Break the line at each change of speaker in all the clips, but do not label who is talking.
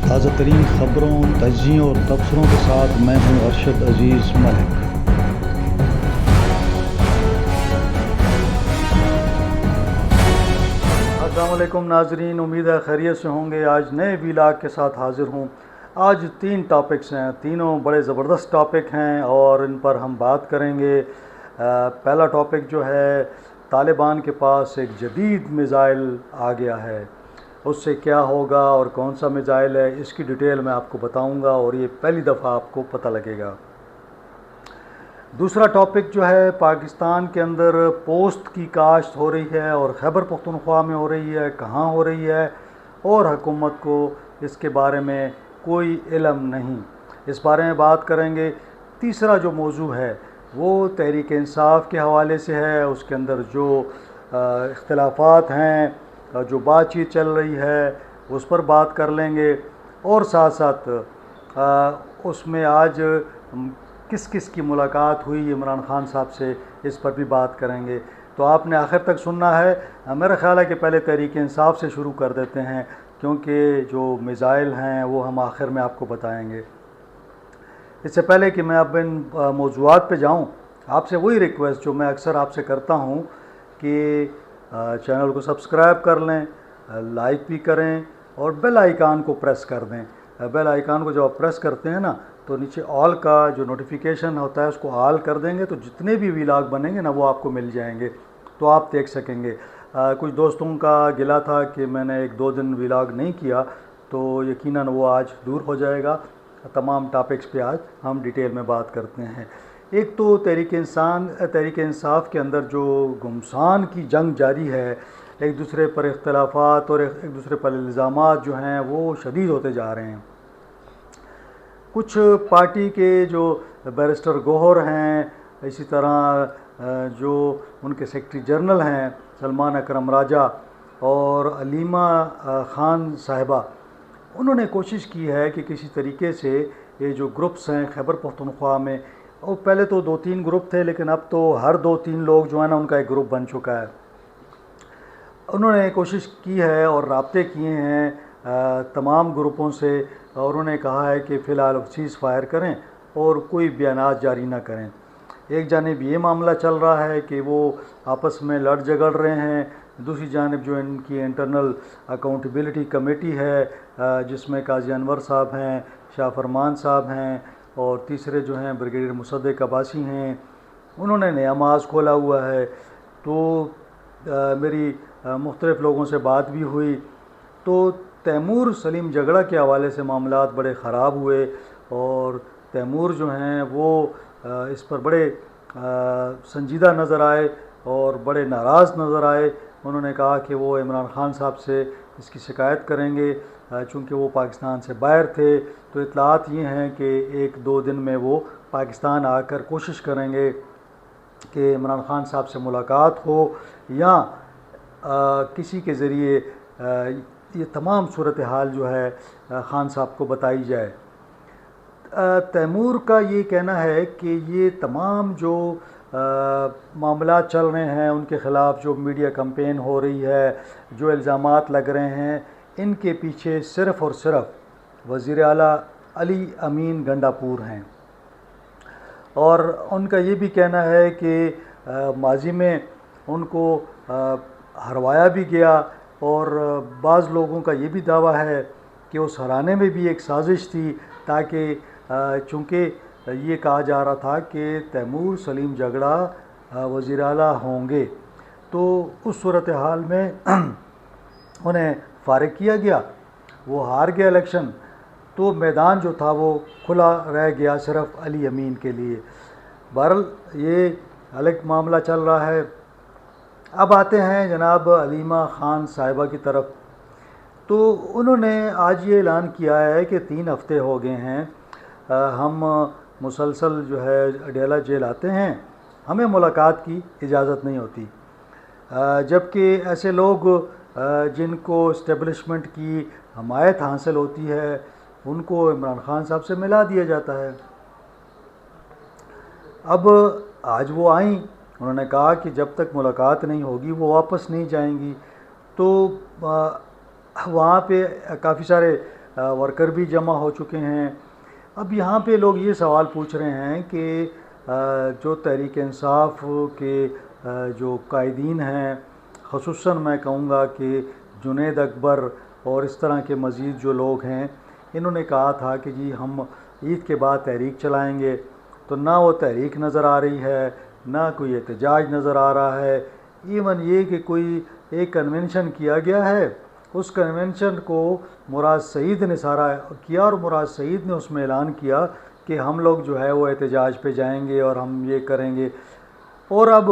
تازہ ترین خبروں، تجزیوں اور تبصروں کے ساتھ میں ہوں ارشد عزیز ملک۔ السلام علیکم ناظرین، امید ہے خیریت سے ہوں گے۔ آج نئے ویلاگ کے ساتھ حاضر ہوں۔ آج 3 ٹاپکس ہیں، تینوں بڑے زبردست ٹاپک ہیں اور ان پر ہم بات کریں گے۔ پہلا ٹاپک جو ہے، طالبان کے پاس ایک جدید میزائل آ گیا ہے، اس سے کیا ہوگا اور کون سا میزائل ہے، اس کی ڈیٹیل میں آپ کو بتاؤں گا اور یہ پہلی دفعہ آپ کو پتہ لگے گا۔ دوسرا ٹاپک جو ہے، پاکستان کے اندر پوست کی کاشت ہو رہی ہے اور خیبر پختونخوا میں ہو رہی ہے، کہاں ہو رہی ہے اور حکومت کو اس کے بارے میں کوئی علم نہیں، اس بارے میں بات کریں گے۔ تیسرا جو موضوع ہے وہ تحریک انصاف کے حوالے سے ہے، اس کے اندر جو اختلافات ہیں، جو بات چیت چل رہی ہے اس پر بات کر لیں گے، اور ساتھ ساتھ اس میں آج کس کس کی ملاقات ہوئی عمران خان صاحب سے، اس پر بھی بات کریں گے۔ تو آپ نے آخر تک سننا ہے۔ میرا خیال ہے کہ پہلے تحریک انصاف سے شروع کر دیتے ہیں، کیونکہ جو میزائل ہیں وہ ہم آخر میں آپ کو بتائیں گے۔ اس سے پہلے کہ میں اب ان موضوعات پہ جاؤں، آپ سے وہی ریکویسٹ جو میں اکثر آپ سے کرتا ہوں کہ چینل کو سبسکرائب کر لیں، لائک بھی کریں اور بیل آئیکن کو پریس کر دیں۔ بیل آئیکن کو جب آپ پریس کرتے ہیں نا تو نیچے آل کا جو نوٹیفیکیشن ہوتا ہے اس کو آل کر دیں گے، تو جتنے بھی ویلاگ بنیں گے نا وہ آپ کو مل جائیں گے، تو آپ دیکھ سکیں گے۔ کچھ دوستوں کا گلہ تھا کہ میں نے 1-2 دن ویلاگ نہیں کیا، تو یقیناً وہ آج دور ہو جائے گا۔ تمام ٹاپکس پہ آج ہم ڈیٹیل میں بات کرتے ہیں۔ ایک تو تحریک انصاف کے اندر جو گھمسان کی جنگ جاری ہے، ایک دوسرے پر اختلافات اور ایک دوسرے پر الزامات جو ہیں وہ شدید ہوتے جا رہے ہیں۔ کچھ پارٹی کے جو بیرسٹر گوہر ہیں، اسی طرح جو ان کے سیکرٹری جنرل ہیں سلمان اکرم راجہ اور علیمہ خان صاحبہ، انہوں نے کوشش کی ہے کہ کسی طریقے سے یہ جو گروپس ہیں خیبر پختونخوا میں، اور پہلے تو 2-3 گروپ تھے لیکن اب تو ہر 2-3 لوگ جو ہیں نا ان کا ایک گروپ بن چکا ہے۔ انہوں نے کوشش کی ہے اور رابطے کیے ہیں تمام گروپوں سے، اور انہوں نے کہا ہے کہ فی الحال سیز فائر کریں اور کوئی بیانات جاری نہ کریں۔ ایک جانب یہ معاملہ چل رہا ہے کہ وہ آپس میں لڑ جھگڑ رہے ہیں، دوسری جانب جو ان کی انٹرنل اکاؤنٹیبلٹی کمیٹی ہے جس میں قاضی انور صاحب ہیں، شاہ فرمان صاحب ہیں اور تیسرے جو ہیں بریگیڈیئر مصدق عباسی ہیں، انہوں نے نیا محاذ کھولا ہوا ہے۔ تو میری مختلف لوگوں سے بات بھی ہوئی، تو تیمور سلیم جگڑا کے حوالے سے معاملات بڑے خراب ہوئے اور تیمور جو ہیں وہ اس پر بڑے سنجیدہ نظر آئے اور بڑے ناراض نظر آئے۔ انہوں نے کہا کہ وہ عمران خان صاحب سے اس کی شکایت کریں گے، چونکہ وہ پاکستان سے باہر تھے۔ تو اطلاعات یہ ہیں کہ 1-2 دن میں وہ پاکستان آ کر کوشش کریں گے کہ عمران خان صاحب سے ملاقات ہو یا کسی کے ذریعے یہ تمام صورتحال جو ہے خان صاحب کو بتائی جائے۔ تیمور کا یہ کہنا ہے کہ یہ تمام جو معاملات چل رہے ہیں ان کے خلاف، جو میڈیا کمپین ہو رہی ہے، جو الزامات لگ رہے ہیں، ان کے پیچھے صرف اور صرف وزیر اعلیٰ علی امین گنڈاپور ہیں۔ اور ان کا یہ بھی کہنا ہے کہ ماضی میں ان کو ہروایا بھی گیا، اور بعض لوگوں کا یہ بھی دعویٰ ہے کہ اس ہرانے میں بھی ایک سازش تھی، تاکہ چونکہ یہ کہا جا رہا تھا کہ تیمور سلیم جگڑا وزیر اعلیٰ ہوں گے، تو اس صورتحال میں انہیں فارغ کیا گیا، وہ ہار گیا الیکشن، تو میدان جو تھا وہ کھلا رہ گیا صرف علی امین کے لیے۔ بہرحال یہ الگ معاملہ چل رہا ہے۔ اب آتے ہیں جناب علیمہ خان صاحبہ کی طرف۔ تو انہوں نے آج یہ اعلان کیا ہے کہ 3 ہفتے ہو گئے ہیں ہم مسلسل جو ہے اڈیالہ جیل آتے ہیں، ہمیں ملاقات کی اجازت نہیں ہوتی، جبکہ ایسے لوگ جن کو اسٹیبلشمنٹ کی حمایت حاصل ہوتی ہے ان کو عمران خان صاحب سے ملا دیا جاتا ہے۔ اب آج وہ آئیں، انہوں نے کہا کہ جب تک ملاقات نہیں ہوگی وہ واپس نہیں جائیں گی۔ تو وہاں پہ کافی سارے ورکر بھی جمع ہو چکے ہیں۔ اب یہاں پہ لوگ یہ سوال پوچھ رہے ہیں کہ جو تحریک انصاف کے جو قائدین ہیں، خصوصاً میں کہوں گا کہ جنید اکبر اور اس طرح کے مزید جو لوگ ہیں، انہوں نے کہا تھا کہ جی ہم عید کے بعد تحریک چلائیں گے، تو نہ وہ تحریک نظر آ رہی ہے، نہ کوئی احتجاج نظر آ رہا ہے۔ ایون یہ کہ کوئی ایک کنونشن کیا گیا ہے، اس کنونشن کو مراد سعید نے سارا کیا، اور مراد سعید نے اس میں اعلان کیا کہ ہم لوگ جو ہے وہ احتجاج پہ جائیں گے اور ہم یہ کریں گے۔ اور اب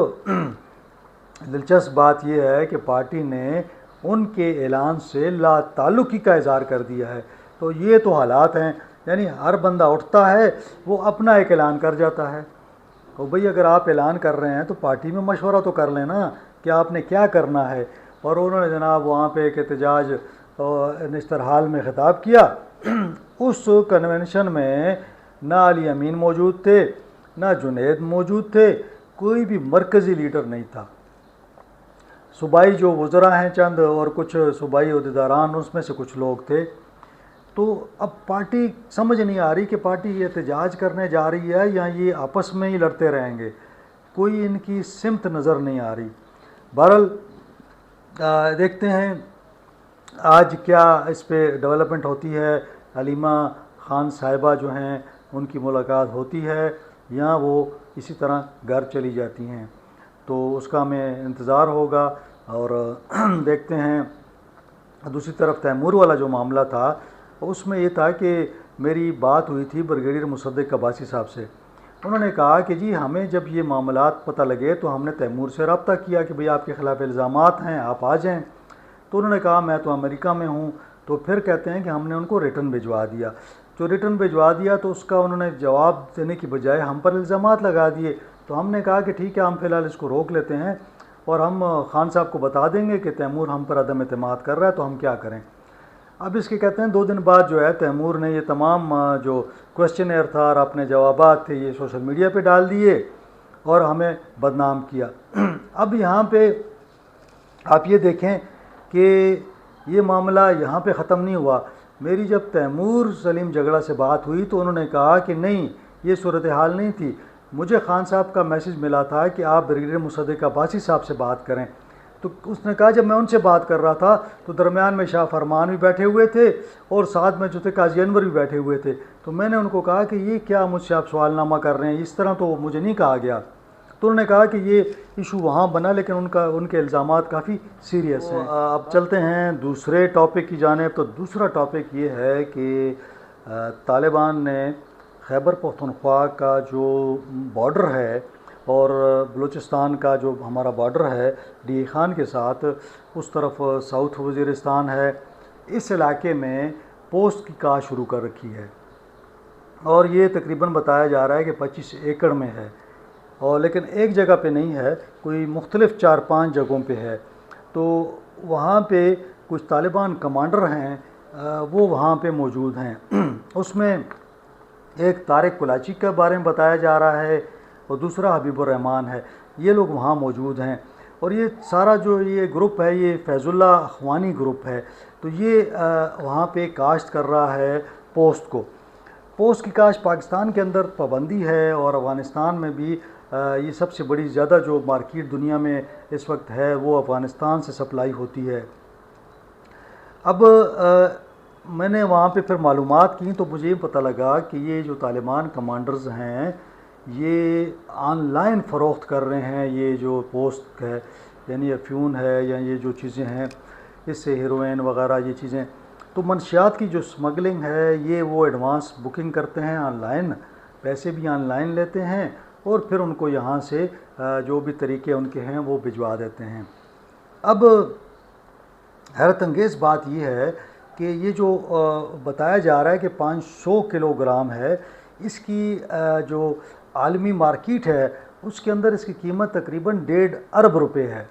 دلچسپ بات یہ ہے کہ پارٹی نے ان کے اعلان سے لا تعلقی کا اظہار کر دیا ہے۔ تو یہ تو حالات ہیں، یعنی ہر بندہ اٹھتا ہے وہ اپنا ایک اعلان کر جاتا ہے۔ تو بھئی اگر آپ اعلان کر رہے ہیں تو پارٹی میں مشورہ تو کر لینا کہ آپ نے کیا کرنا ہے۔ اور انہوں نے جناب وہاں پہ ایک احتجاج نشتر حال میں خطاب کیا۔ اس کنونشن میں نہ علی امین موجود تھے، نہ جنید موجود تھے، کوئی بھی مرکزی لیڈر نہیں تھا۔ صوبائی جو وزراء ہیں چند اور کچھ صوبائی عہدیداران، اس میں سے کچھ لوگ تھے۔ تو اب پارٹی سمجھ نہیں آ رہی کہ پارٹی یہ احتجاج کرنے جا رہی ہے یا یہ آپس میں ہی لڑتے رہیں گے، کوئی ان کی سمت نظر نہیں آ رہی۔ بہرحال دیکھتے ہیں آج کیا اس پہ ڈیولپمنٹ ہوتی ہے۔ حلیمہ خان صاحبہ جو ہیں ان کی ملاقات ہوتی ہے یا وہ اسی طرح گھر چلی جاتی ہیں، تو اس کا ہمیں انتظار ہوگا۔ اور دیکھتے ہیں دوسری طرف تیمور والا جو معاملہ تھا، اس میں یہ تھا کہ میری بات ہوئی تھی بریگیڈیئر مصدق عباسی صاحب سے۔ انہوں نے کہا کہ جی ہمیں جب یہ معاملات پتہ لگے تو ہم نے تیمور سے رابطہ کیا کہ بھئی آپ کے خلاف الزامات ہیں، آپ آ جائیں۔ تو انہوں نے کہا میں تو امریکہ میں ہوں۔ تو پھر کہتے ہیں کہ ہم نے ان کو ریٹن بھجوا دیا۔ جو ریٹن بھجوا دیا تو اس کا انہوں نے جواب دینے کی بجائے ہم پر الزامات لگا دیے۔ تو ہم نے کہا کہ ٹھیک ہے، ہم فی الحال اس کو روک لیتے ہیں اور ہم خان صاحب کو بتا دیں گے کہ تیمور ہم پر عدم اعتماد کر رہا ہے، تو ہم کیا کریں۔ اب اس کے کہتے ہیں 2 دن بعد جو ہے تیمور نے یہ تمام جو کوشچنئر تھا اور اپنے جوابات تھے یہ سوشل میڈیا پہ ڈال دیے اور ہمیں بدنام کیا۔ اب یہاں پہ آپ یہ دیکھیں کہ یہ معاملہ یہاں پہ ختم نہیں ہوا۔ میری جب تیمور سلیم جگڑا سے بات ہوئی تو انہوں نے کہا کہ نہیں، یہ صورتحال نہیں تھی، مجھے خان صاحب کا میسج ملا تھا کہ آپ بریگیڈیئر مصدق عباسی صاحب سے بات کریں۔ تو اس نے کہا جب میں ان سے بات کر رہا تھا تو درمیان میں شاہ فرمان بھی بیٹھے ہوئے تھے اور ساتھ میں جو تھے قاضی انور بھی بیٹھے ہوئے تھے۔ تو میں نے ان کو کہا کہ یہ کیا مجھ سے آپ سوال نامہ کر رہے ہیں، اس طرح تو مجھے نہیں کہا گیا۔ تو انہوں نے کہا کہ یہ ایشو وہاں بنا لیکن ان کے الزامات کافی سیریس ہیں۔ اب چلتے ہیں دوسرے ٹاپک کی جانب۔ تو دوسرا ٹاپک یہ ہے کہ طالبان نے خیبر پختونخوا کا جو بارڈر ہے اور بلوچستان کا جو ہمارا بارڈر ہے ڈی خان کے ساتھ، اس طرف ساؤتھ وزیرستان ہے، اس علاقے میں پوسٹ کی کاشت شروع کر رکھی ہے، اور یہ تقریباً بتایا جا رہا ہے کہ 25 ایکڑ میں ہے، اور لیکن ایک جگہ پہ نہیں ہے، کوئی مختلف 4-5 جگہوں پہ ہے۔ تو وہاں پہ کچھ طالبان کمانڈر ہیں، وہ وہاں پہ موجود ہیں۔ اس میں ایک طارق کلاچی کے بارے میں بتایا جا رہا ہے اور دوسرا حبیب الرحمان ہے، یہ لوگ وہاں موجود ہیں۔ اور یہ سارا جو یہ گروپ ہے یہ فیض اللہ اخوانی گروپ ہے، تو یہ وہاں پہ کاشت کر رہا ہے پوسٹ کو۔ پوسٹ کی کاشت پاکستان کے اندر پابندی ہے اور افغانستان میں بھی یہ سب سے بڑی زیادہ جو مارکیٹ دنیا میں اس وقت ہے وہ افغانستان سے سپلائی ہوتی ہے۔ اب میں نے وہاں پہ پھر معلومات کی تو مجھے یہ پتہ لگا کہ یہ جو طالبان کمانڈرز ہیں یہ آن لائن فروخت کر رہے ہیں، یہ جو پوسٹ ہے یعنی افیون ہے یا یہ جو چیزیں ہیں، اس سے ہیروئن وغیرہ یہ چیزیں، تو منشیات کی جو سمگلنگ ہے یہ وہ ایڈوانس بکنگ کرتے ہیں آن لائن، پیسے بھی آن لائن لیتے ہیں اور پھر ان کو یہاں سے جو بھی طریقے ان کے ہیں وہ بھجوا دیتے ہیں۔ اب حیرت انگیز بات یہ ہے کہ یہ جو بتایا جا رہا ہے کہ 500 کلو گرام ہے، اس کی جو عالمی مارکیٹ ہے اس کے اندر اس کی قیمت تقریباً 1.5 ارب روپے ہے۔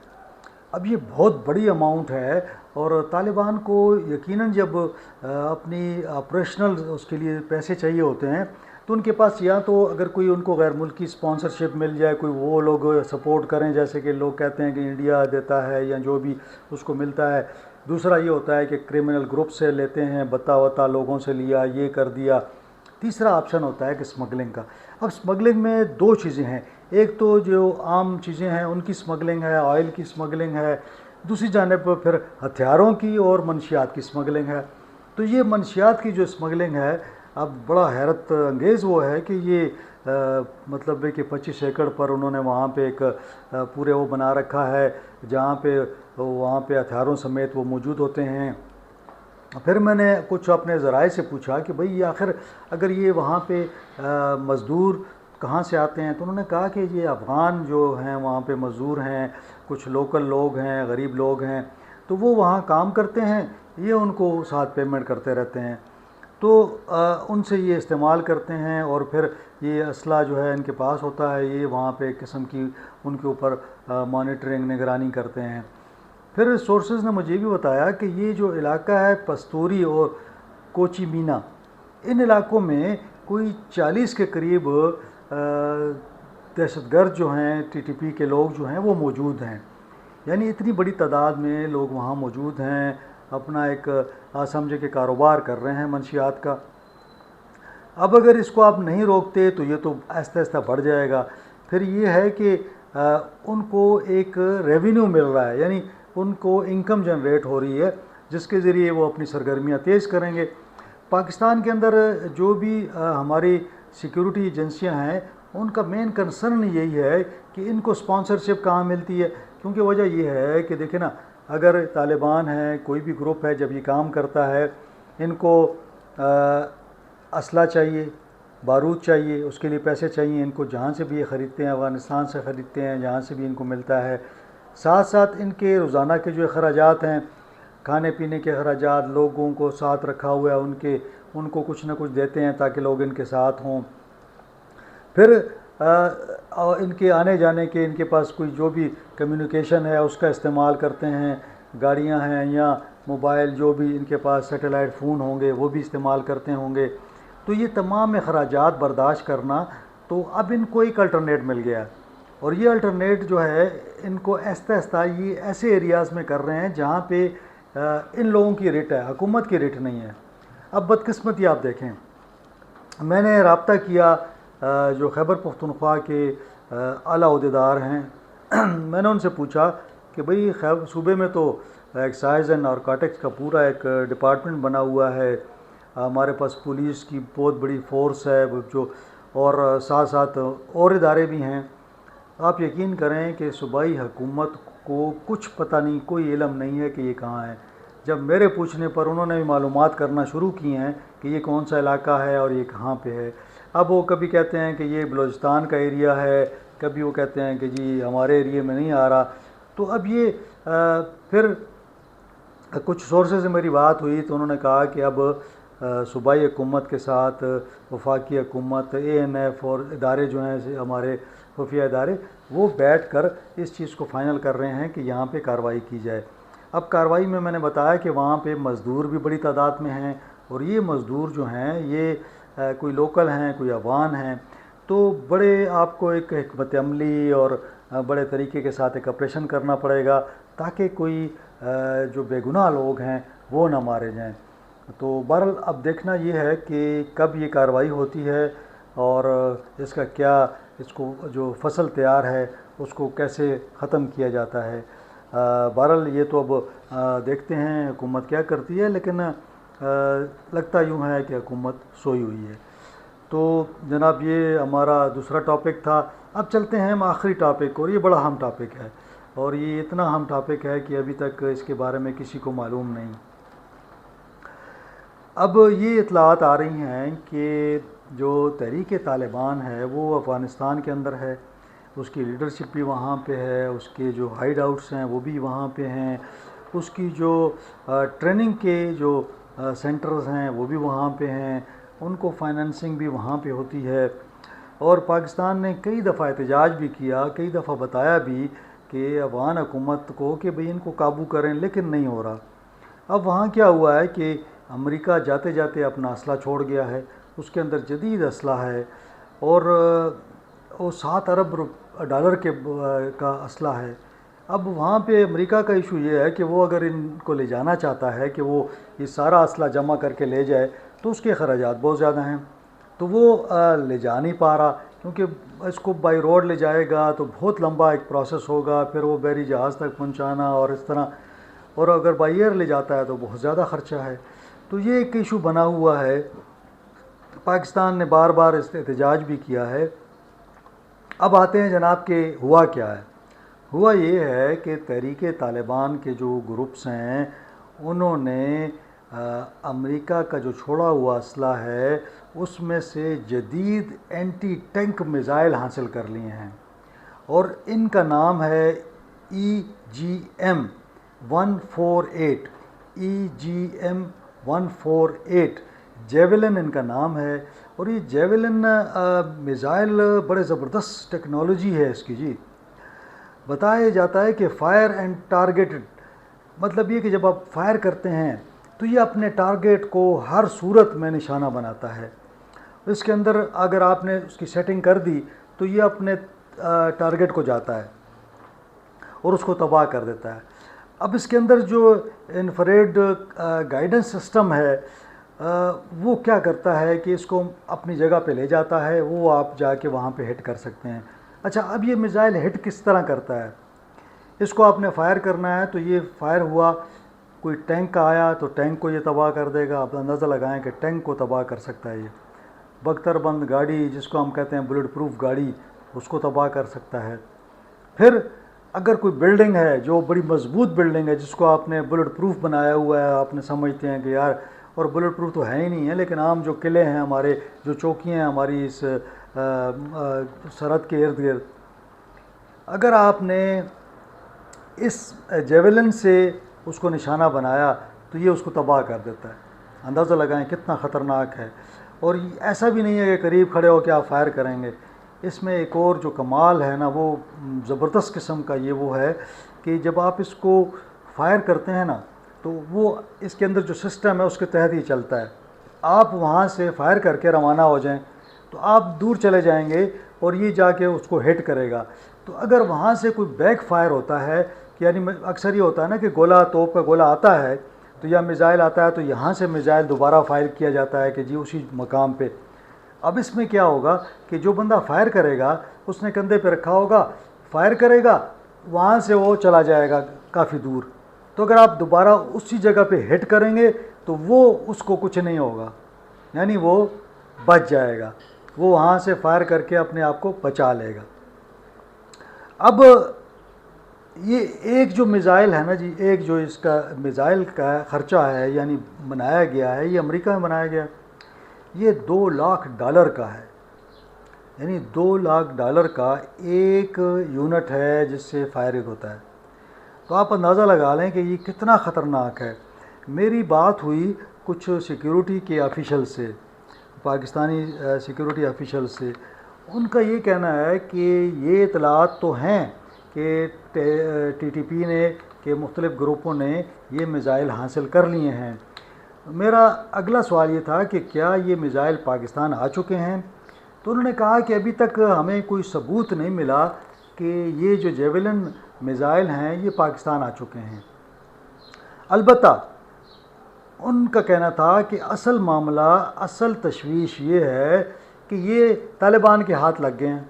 اب یہ بہت بڑی اماؤنٹ ہے، اور طالبان کو یقیناً جب اپنی آپریشنل اس کے لیے پیسے چاہیے ہوتے ہیں تو ان کے پاس یا تو اگر کوئی ان کو غیر ملکی اسپانسرشپ مل جائے، کوئی وہ لوگ سپورٹ کریں جیسے کہ لوگ کہتے ہیں کہ انڈیا دیتا ہے یا جو بھی اس کو ملتا ہے، دوسرا یہ ہوتا ہے کہ کرمنل گروپ سے لیتے ہیں، بتا وتا لوگوں سے لیا، یہ کر دیا۔ تیسرا آپشن ہوتا ہے کہ اسمگلنگ کا۔ اب اسمگلنگ میں دو چیزیں ہیں، ایک تو جو عام چیزیں ہیں ان کی اسمگلنگ ہے، آئل کی اسمگلنگ ہے، دوسری جانب پھر ہتھیاروں کی اور منشیات کی اسمگلنگ ہے۔ تو یہ منشیات کی جو اسمگلنگ ہے، اب بڑا حیرت انگیز وہ ہے کہ یہ مطلب ہے کہ 25 ایکڑ پر انہوں نے وہاں پہ ایک پورے وہ بنا رکھا ہے جہاں پہ وہاں پہ ہتھیاروں سمیت وہ موجود ہوتے ہیں۔ پھر میں نے کچھ اپنے ذرائع سے پوچھا کہ بھئی یہ آخر اگر یہ وہاں پہ مزدور کہاں سے آتے ہیں، تو انہوں نے کہا کہ یہ افغان جو ہیں وہاں پہ مزدور ہیں، کچھ لوکل لوگ ہیں، غریب لوگ ہیں، تو وہ وہاں کام کرتے ہیں، یہ ان کو ساتھ پیمنٹ کرتے رہتے ہیں، تو ان سے یہ استعمال کرتے ہیں، اور پھر یہ اسلحہ جو ہے ان کے پاس ہوتا ہے، یہ وہاں پہ ایک قسم کی ان کے اوپر مانیٹرنگ نگرانی کرتے ہیں۔ پھر سورسز نے مجھے بھی بتایا کہ یہ جو علاقہ ہے پستوری اور کوچی مینا، ان علاقوں میں کوئی 40 کے قریب دہشت گرد جو ہیں، ٹی ٹی پی کے لوگ جو ہیں وہ موجود ہیں، یعنی اتنی بڑی تعداد میں لوگ وہاں موجود ہیں، اپنا ایک سمجھے کہ کاروبار کر رہے ہیں منشیات کا۔ اب اگر اس کو آپ نہیں روکتے تو یہ تو آہستہ آہستہ بڑھ جائے گا۔ پھر یہ ہے کہ ان کو ایک ریونیو مل رہا ہے، یعنی ان کو انکم جنریٹ ہو رہی ہے جس کے ذریعے وہ اپنی سرگرمیاں تیز کریں گے۔ پاکستان کے اندر جو بھی ہماری سیکیورٹی ایجنسیاں ہیں ان کا مین کنسرن یہی ہے کہ ان کو اسپانسرشپ کہاں ملتی ہے، کیونکہ وجہ یہ ہے کہ دیکھیں نا، اگر طالبان ہے، کوئی بھی گروپ ہے، جب یہ کام کرتا ہے، ان کو اسلحہ چاہیے، بارود چاہیے، اس کے لیے پیسے چاہیے، ان کو جہاں سے بھی یہ خریدتے ہیں، افغانستان سے خریدتے ہیں، جہاں سے بھی ان کو ملتا ہے، ساتھ ساتھ ان کے روزانہ کے جو اخراجات ہیں، کھانے پینے کے اخراجات، لوگوں کو ساتھ رکھا ہوا ہے ان کو کچھ نہ کچھ دیتے ہیں تاکہ لوگ ان کے ساتھ ہوں۔ پھر ان کے آنے جانے کے، ان کے پاس کوئی جو بھی کمیونیکیشن ہے اس کا استعمال کرتے ہیں، گاڑیاں ہیں یا موبائل، جو بھی ان کے پاس سیٹلائٹ فون ہوں گے وہ بھی استعمال کرتے ہوں گے، تو یہ تمام اخراجات برداشت کرنا، تو اب ان کو ایک الٹرنیٹ مل گیا، اور یہ الٹرنیٹ جو ہے ان کو آہستہ آہستہ یہ ایسے ایریاز میں کر رہے ہیں جہاں پہ ان لوگوں کی ریٹ ہے، حکومت کی ریٹ نہیں ہے۔ اب بدقسمتی آپ دیکھیں، میں نے رابطہ کیا جو خیبر پختونخوا کے اعلیٰ عہدیدار ہیں، میں نے ان سے پوچھا کہ بھئی صوبے میں تو ایکسائز اینڈ نارکوٹکس کا پورا ایک ڈپارٹمنٹ بنا ہوا ہے، ہمارے پاس پولیس کی بہت بڑی فورس ہے جو، اور ساتھ ساتھ اور ادارے بھی ہیں، آپ یقین کریں کہ صوبائی حکومت کو کچھ پتہ نہیں، کوئی علم نہیں ہے کہ یہ کہاں ہے۔ جب میرے پوچھنے پر انہوں نے معلومات کرنا شروع کی ہیں کہ یہ کون سا علاقہ ہے اور یہ کہاں پہ ہے، اب وہ کبھی کہتے ہیں کہ یہ بلوچستان کا ایریا ہے، کبھی وہ کہتے ہیں کہ جی ہمارے ایریے میں نہیں آ رہا، تو اب یہ پھر کچھ سورسز سے میری بات ہوئی تو انہوں نے کہا کہ اب صوبائی حکومت کے ساتھ وفاقی حکومت، اے این ایف اور ادارے جو ہیں ہمارے خفیہ ادارے، وہ بیٹھ کر اس چیز کو فائنل کر رہے ہیں کہ یہاں پہ کارروائی کی جائے۔ اب کارروائی میں نے بتایا کہ وہاں پہ مزدور بھی بڑی تعداد میں ہیں، اور یہ مزدور جو ہیں یہ کوئی لوکل ہیں، کوئی افغان ہیں، تو بڑے آپ کو ایک حکمت عملی اور بڑے طریقے کے ساتھ ایک آپریشن کرنا پڑے گا تاکہ کوئی جو بے گناہ لوگ ہیں وہ نہ مارے جائیں۔ تو بہرحال اب دیکھنا یہ ہے کہ کب یہ کارروائی ہوتی ہے اور اس کا کیا، اس کو جو فصل تیار ہے اس کو کیسے ختم کیا جاتا ہے۔ بہرحال یہ تو اب دیکھتے ہیں حکومت کیا کرتی ہے، لیکن لگتا یوں ہے کہ حکومت سوئی ہوئی ہے۔ تو جناب یہ ہمارا دوسرا ٹاپک تھا۔ اب چلتے ہیں ہم آخری ٹاپک، اور یہ بڑا اہم ٹاپک ہے، اور یہ اتنا اہم ٹاپک ہے کہ ابھی تک اس کے بارے میں کسی کو معلوم نہیں۔ اب یہ اطلاعات آ رہی ہیں کہ جو تحریک طالبان ہے وہ افغانستان کے اندر ہے، اس کی لیڈرشپ بھی وہاں پہ ہے، اس کے جو ہائیڈ آؤٹس ہیں وہ بھی وہاں پہ ہیں، اس کی جو ٹریننگ کے جو سینٹرز ہیں وہ بھی وہاں پہ ہیں، ان کو فائننسنگ بھی وہاں پہ ہوتی ہے، اور پاکستان نے کئی دفعہ احتجاج بھی کیا، کئی دفعہ بتایا بھی کہ افغان حکومت کو کہ بھئی ان کو قابو کریں، لیکن نہیں ہو رہا۔ اب وہاں کیا ہوا ہے کہ امریکہ جاتے جاتے اپنا اسلحہ چھوڑ گیا ہے، اس کے اندر جدید اسلحہ ہے، اور وہ $7 ارب کا اسلحہ ہے۔ اب وہاں پہ امریکہ کا ایشو یہ ہے کہ وہ اگر ان کو لے جانا چاہتا ہے کہ وہ یہ سارا اسلحہ جمع کر کے لے جائے تو اس کے اخراجات بہت زیادہ ہیں، تو وہ لے جا نہیں پا رہا، کیونکہ اس کو بائی روڈ لے جائے گا تو بہت لمبا ایک پروسیس ہوگا، پھر وہ بحری جہاز تک پہنچانا اور اس طرح، اور اگر بائی ایئر لے جاتا ہے تو بہت زیادہ خرچہ ہے۔ تو یہ ایک ایشو بنا ہوا ہے، پاکستان نے بار بار اس احتجاج بھی کیا ہے۔ اب آتے ہیں جناب کہ ہوا کیا ہے۔ ہوا یہ ہے کہ تحریک طالبان کے جو گروپس ہیں انہوں نے امریکہ کا جو چھوڑا ہوا اسلحہ ہے اس میں سے جدید اینٹی ٹینک میزائل حاصل کر لیے ہیں، اور ان کا نام ہے EGM 148، EGM 148 جیولن ان کا نام ہے۔ اور یہ جیولن میزائل بڑے زبردست ٹیکنالوجی ہے اس کی جی۔ بتایا جاتا ہے کہ فائر اینڈ ٹارگیٹڈ، مطلب یہ کہ جب آپ فائر کرتے ہیں تو یہ اپنے ٹارگیٹ کو ہر صورت میں نشانہ بناتا ہے۔ اس کے اندر اگر آپ نے اس کی سیٹنگ کر دی تو یہ اپنے ٹارگیٹ کو جاتا ہے اور اس کو تباہ کر دیتا ہے۔ اب اس کے اندر جو انفریڈ گائیڈنس سسٹم ہے وہ کیا کرتا ہے کہ اس کو اپنی جگہ پہ لے جاتا ہے، وہ آپ جا کے وہاں پہ ہٹ کر سکتے ہیں۔ اچھا، اب یہ میزائل ہٹ کس طرح کرتا ہے؟ اس کو آپ نے فائر کرنا ہے تو یہ فائر ہوا، کوئی ٹینک آیا تو ٹینک کو یہ تباہ کر دے گا۔ آپ اندازہ لگائیں کہ ٹینک کو تباہ کر سکتا ہے یہ۔ بختر بند گاڑی جس کو ہم کہتے ہیں بلٹ پروف گاڑی، اس کو تباہ کر سکتا ہے۔ پھر اگر کوئی بلڈنگ ہے جو بڑی مضبوط بلڈنگ ہے جس کو آپ نے بلٹ پروف بنایا ہوا ہے، آپ نے سمجھتے ہیں کہ یار، اور بلٹ پروف تو ہے ہی نہیں ہے، لیکن عام جو قلعے ہیں ہمارے، جو چوکیاں ہیں ہماری اس سرحد کے ارد گرد، اگر آپ نے اس جیولن سے اس کو نشانہ بنایا تو یہ اس کو تباہ کر دیتا ہے۔ اندازہ لگائیں کتنا خطرناک ہے۔ اور ایسا بھی نہیں ہے کہ قریب کھڑے ہو کے آپ فائر کریں گے۔ اس میں ایک اور جو کمال ہے نا، وہ زبردست قسم کا یہ وہ ہے کہ جب آپ اس کو فائر کرتے ہیں نا تو وہ اس کے اندر جو سسٹم ہے اس کے تحت ہی چلتا ہے۔ آپ وہاں سے فائر کر کے روانہ ہو جائیں تو آپ دور چلے جائیں گے اور یہ جا کے اس کو ہٹ کرے گا۔ تو اگر وہاں سے کوئی بیک فائر ہوتا ہے، یعنی اکثر یہ ہوتا ہے نا کہ گولہ، توپ کا گولہ آتا ہے تو یا میزائل آتا ہے تو یہاں سے میزائل دوبارہ فائر کیا جاتا ہے کہ جی اسی مقام پہ۔ اب اس میں کیا ہوگا کہ جو بندہ فائر کرے گا اس نے کندھے پہ رکھا ہوگا، فائر کرے گا، وہاں سے وہ چلا جائے گا کافی دور۔ تو اگر آپ دوبارہ اسی جگہ پہ ہٹ کریں گے تو وہ اس کو کچھ نہیں ہوگا، یعنی وہ بچ جائے گا، وہ وہاں سے فائر کر کے اپنے آپ کو بچا لے گا۔ اب یہ ایک جو میزائل ہے نا جی، ایک جو اس کا میزائل کا خرچہ ہے، یعنی بنایا گیا ہے، یہ امریکہ میں بنایا گیا، یہ $2 لاکھ کا ہے، یعنی $2 لاکھ کا ایک یونٹ ہے جس سے فائرنگ ہوتا ہے۔ تو آپ اندازہ لگا لیں کہ یہ کتنا خطرناک ہے۔ میری بات ہوئی کچھ سیکیورٹی کے آفیشل سے، پاکستانی سیکیورٹی آفیشل سے، ان کا یہ کہنا ہے کہ یہ اطلاعات تو ہیں کہ TTP نے، کہ مختلف گروپوں نے یہ میزائل حاصل کر لیے ہیں۔ میرا اگلا سوال یہ تھا کہ کیا یہ میزائل پاکستان آ چکے ہیں؟ تو انہوں نے کہا کہ ابھی تک ہمیں کوئی ثبوت نہیں ملا کہ یہ جو جیولن میزائل ہیں یہ پاکستان آ چکے ہیں۔ البتہ ان کا کہنا تھا کہ اصل معاملہ، اصل تشویش یہ ہے کہ یہ طالبان کے ہاتھ لگ گئے ہیں۔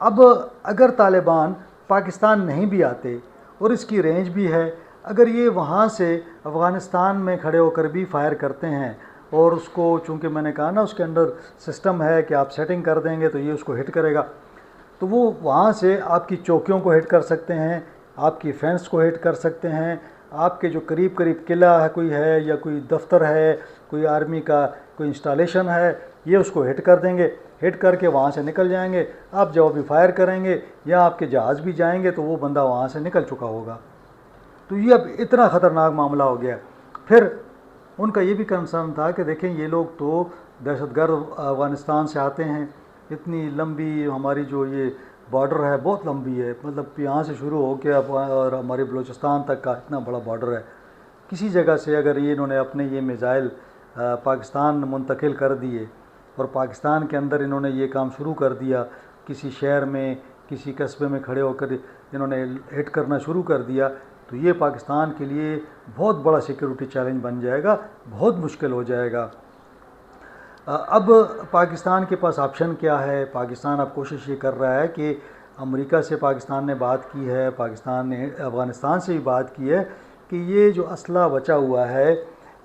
اب اگر طالبان پاکستان نہیں بھی آتے، اور اس کی رینج بھی ہے، اگر یہ وہاں سے افغانستان میں کھڑے ہو کر بھی فائر کرتے ہیں، اور اس کو چونکہ میں نے کہا نا اس کے اندر سسٹم ہے کہ آپ سیٹنگ کر دیں گے تو یہ اس کو ہٹ کرے گا، تو وہ وہاں سے آپ کی چوکیوں کو ہٹ کر سکتے ہیں، آپ کی فینس کو ہٹ کر سکتے ہیں، آپ کے جو قریب قلعہ ہے کوئی ہے، یا کوئی دفتر ہے، کوئی آرمی کا کوئی انسٹالیشن ہے، یہ اس کو ہٹ کر دیں گے، ہٹ کر کے وہاں سے نکل جائیں گے۔ آپ جب بھی فائر کریں گے یا آپ کے جہاز بھی جائیں گے تو وہ بندہ وہاں سے نکل چکا ہوگا۔ تو یہ اب اتنا خطرناک معاملہ ہو گیا۔ پھر ان کا یہ بھی کنسرن تھا کہ دیکھیں یہ لوگ تو دہشت گرد افغانستان سے آتے ہیں، اتنی لمبی ہماری جو یہ بارڈر ہے بہت لمبی ہے، مطلب یہاں سے شروع ہو کے اور ہمارے بلوچستان تک کا اتنا بڑا بارڈر ہے۔ کسی جگہ سے اگر انہوں نے اپنے یہ میزائل پاکستان منتقل کر دیے اور پاکستان کے اندر انہوں نے یہ کام شروع کر دیا، کسی شہر میں، کسی قصبے میں کھڑے ہو کر انہوں نے ہٹ کرنا شروع کر دیا تو یہ پاکستان کے لیے بہت بڑا سیکیورٹی چیلنج بن جائے گا، بہت مشکل ہو جائے گا۔ اب پاکستان کے پاس آپشن کیا ہے؟ پاکستان اب کوشش یہ کر رہا ہے کہ امریکہ سے پاکستان نے بات کی ہے، پاکستان نے افغانستان سے بھی بات کی ہے کہ یہ جو اسلحہ بچا ہوا ہے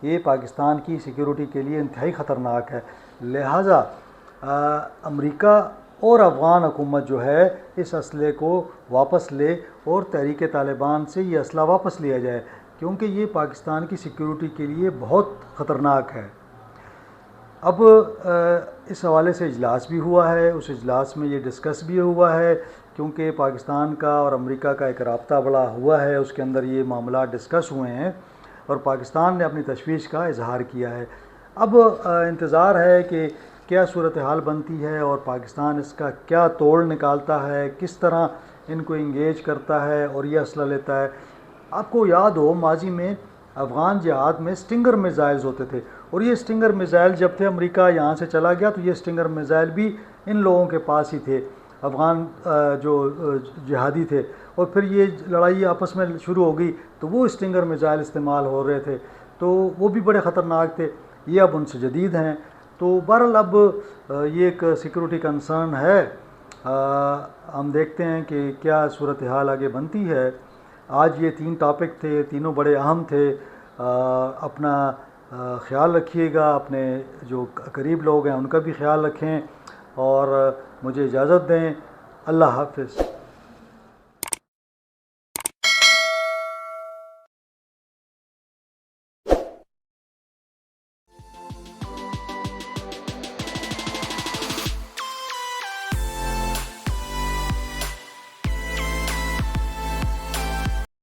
یہ پاکستان کی سیکیورٹی کے لیے انتہائی خطرناک ہے، لہٰذا امریکہ اور افغان حکومت جو ہے اس اسلحے کو واپس لے اور تحریک طالبان سے یہ اسلحہ واپس لیا جائے، کیونکہ یہ پاکستان کی سیکیورٹی کے لیے بہت خطرناک ہے۔ اب اس حوالے سے اجلاس بھی ہوا ہے، اس اجلاس میں یہ ڈسکس بھی ہوا ہے، کیونکہ پاکستان کا اور امریکہ کا ایک رابطہ بڑا ہوا ہے، اس کے اندر یہ معاملات ڈسکس ہوئے ہیں اور پاکستان نے اپنی تشویش کا اظہار کیا ہے۔ اب انتظار ہے کہ کیا صورتحال بنتی ہے اور پاکستان اس کا کیا توڑ نکالتا ہے، کس طرح ان کو انگیج کرتا ہے اور یہ اسلحہ لیتا ہے۔ آپ کو یاد ہو ماضی میں افغان جہاد میں سٹنگر میزائلز ہوتے تھے، اور یہ سٹنگر میزائل جب تھے امریکہ یہاں سے چلا گیا تو یہ سٹنگر میزائل بھی ان لوگوں کے پاس ہی تھے، افغان جو جہادی تھے، اور پھر یہ لڑائی آپس میں شروع ہو گئی تو وہ سٹنگر میزائل استعمال ہو رہے تھے تو وہ بھی بڑے خطرناک تھے، یہ اب ان سے جدید ہیں۔ تو بہرحال اب یہ ایک سیکورٹی کنسرن ہے، ہم دیکھتے ہیں کہ کیا صورتحال آگے بنتی ہے۔ آج یہ 3 ٹاپک تھے، تینوں بڑے اہم تھے۔ اپنا خیال رکھیے گا، اپنے جو قریب لوگ ہیں ان کا بھی خیال رکھیں اور مجھے اجازت دیں۔ اللہ حافظ۔